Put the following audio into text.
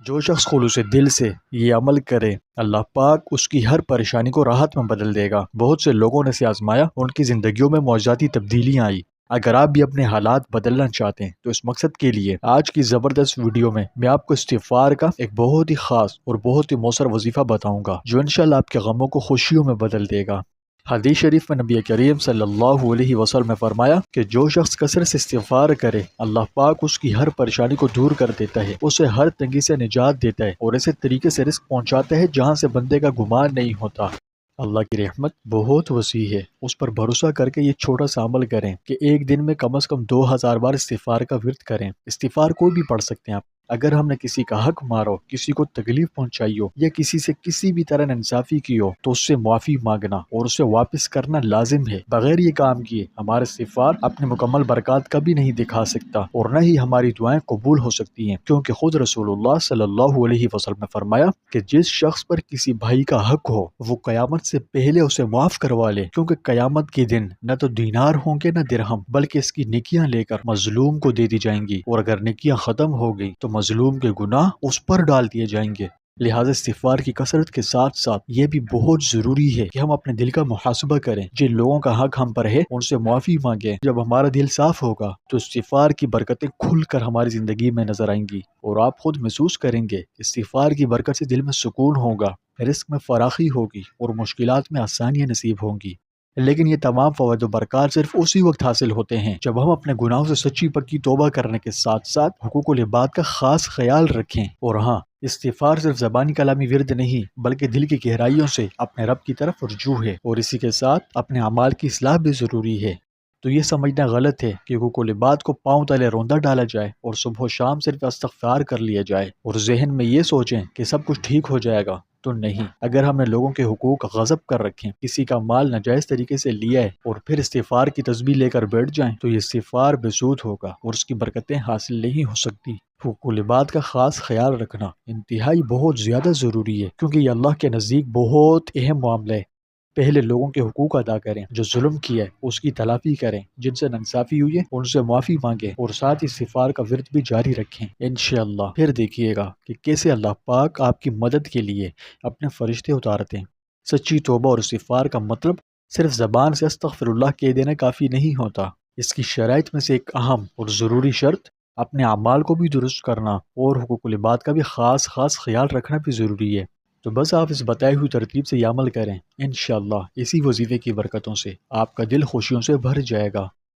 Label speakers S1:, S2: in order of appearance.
S1: جو شخص خلوص دل سے یہ عمل کرے اللہ پاک اس کی ہر پریشانی کو راحت میں بدل دے گا۔ بہت سے لوگوں نے اسے آزمایا، ان کی زندگیوں میں معجزاتی تبدیلیاں آئی۔ اگر آپ بھی اپنے حالات بدلنا چاہتے ہیں تو اس مقصد کے لیے آج کی زبردست ویڈیو میں آپ کو استغفار کا ایک بہت ہی خاص اور بہت ہی مؤثر وظیفہ بتاؤں گا جو انشاءاللہ آپ کے غموں کو خوشیوں میں بدل دے گا۔ حدیث شریف میں نبی کریم صلی اللہ علیہ وسلم نے فرمایا کہ جو شخص کثرت سے استغفار کرے اللہ پاک اس کی ہر پریشانی کو دور کر دیتا ہے، اسے ہر تنگی سے نجات دیتا ہے اور ایسے طریقے سے رزق پہنچاتا ہے جہاں سے بندے کا گمان نہیں ہوتا۔ اللہ کی رحمت بہت وسیع ہے، اس پر بھروسہ کر کے یہ چھوٹا سا عمل کریں کہ ایک دن میں کم از کم 2000 بار استغفار کا ورد کریں۔ استغفار کوئی بھی پڑھ سکتے ہیں آپ۔ اگر ہم نے کسی کا حق مارو، کسی کو تکلیف پہنچائی ہو یا کسی سے کسی بھی طرح ناانصافی کی ہو تو اس سے معافی مانگنا اور اسے واپس کرنا لازم ہے۔ بغیر یہ کام کیے ہمارا استغفار اپنے مکمل برکات کبھی نہیں دکھا سکتا اور نہ ہی ہماری دعائیں قبول ہو سکتی ہیں، کیونکہ خود رسول اللہ صلی اللہ علیہ وسلم نے فرمایا کہ جس شخص پر کسی بھائی کا حق ہو وہ قیامت سے پہلے اسے معاف کروا لے، کیونکہ قیامت کے دن نہ تو دینار ہوں گے نہ درہم، بلکہ اس کی نیکیاں لے کر مظلوم کو دے دی جائیں گی، اور اگر نیکیاں ختم ہو گئی تو مظلوم کے گناہ اس پر ڈال دیے جائیں گے۔ لہٰذا استغفار کی کثرت کے ساتھ ساتھ یہ بھی بہت ضروری ہے کہ ہم اپنے دل کا محاسبہ کریں، جن لوگوں کا حق ہم پر ہے ان سے معافی مانگیں۔ جب ہمارا دل صاف ہوگا تو استغفار کی برکتیں کھل کر ہماری زندگی میں نظر آئیں گی، اور آپ خود محسوس کریں گے استغفار کی برکت سے دل میں سکون ہوگا، رزق میں فراخی ہوگی اور مشکلات میں آسانیاں نصیب ہوں گی۔ لیکن یہ تمام فوائد و برکات صرف اسی وقت حاصل ہوتے ہیں جب ہم اپنے گناہوں سے سچی پکی توبہ کرنے کے ساتھ ساتھ حقوق العباد کا خاص خیال رکھیں۔ اور ہاں، استغفار صرف زبانی کلامی ورد نہیں بلکہ دل کی گہرائیوں سے اپنے رب کی طرف رجوع ہے، اور اسی کے ساتھ اپنے اعمال کی اصلاح بھی ضروری ہے۔ تو یہ سمجھنا غلط ہے کہ حقوق العباد کو پاؤں تلے روندا ڈالا جائے اور صبح و شام صرف استغفار کر لیا جائے اور ذہن میں یہ سوچیں کہ سب کچھ ٹھیک ہو جائے گا، تو نہیں۔ اگر ہم نے لوگوں کے حقوق غصب کر رکھے، کسی کا مال ناجائز طریقے سے لیا ہے اور پھر استغفار کی تسبیح لے کر بیٹھ جائیں تو یہ استغفار بے سود ہوگا اور اس کی برکتیں حاصل نہیں ہو سکتی۔ حقوق العباد کا خاص خیال رکھنا انتہائی بہت زیادہ ضروری ہے، کیونکہ یہ اللہ کے نزدیک بہت اہم معاملہ ہے۔ پہلے لوگوں کے حقوق ادا کریں، جو ظلم کیا ہے اس کی تلافی کریں، جن سے ناانصافی ہوئی ہے ان سے معافی مانگیں، اور ساتھ ہی استغفار کا ورد بھی جاری رکھیں۔ انشاءاللہ پھر دیکھیے گا کہ کیسے اللہ پاک آپ کی مدد کے لیے اپنے فرشتے اتارتے ہیں۔ سچی توبہ اور استغفار کا مطلب صرف زبان سے استغفر اللہ کہہ دینا کافی نہیں ہوتا، اس کی شرائط میں سے ایک اہم اور ضروری شرط اپنے اعمال کو بھی درست کرنا اور حقوق العباد کا بھی خاص خیال رکھنا بھی ضروری ہے۔ تو بس آپ اس بتائی ہوئی ترتیب سے یہ عمل کریں، انشاءاللہ اسی وظیفے کی برکتوں سے آپ کا دل خوشیوں سے بھر جائے گا۔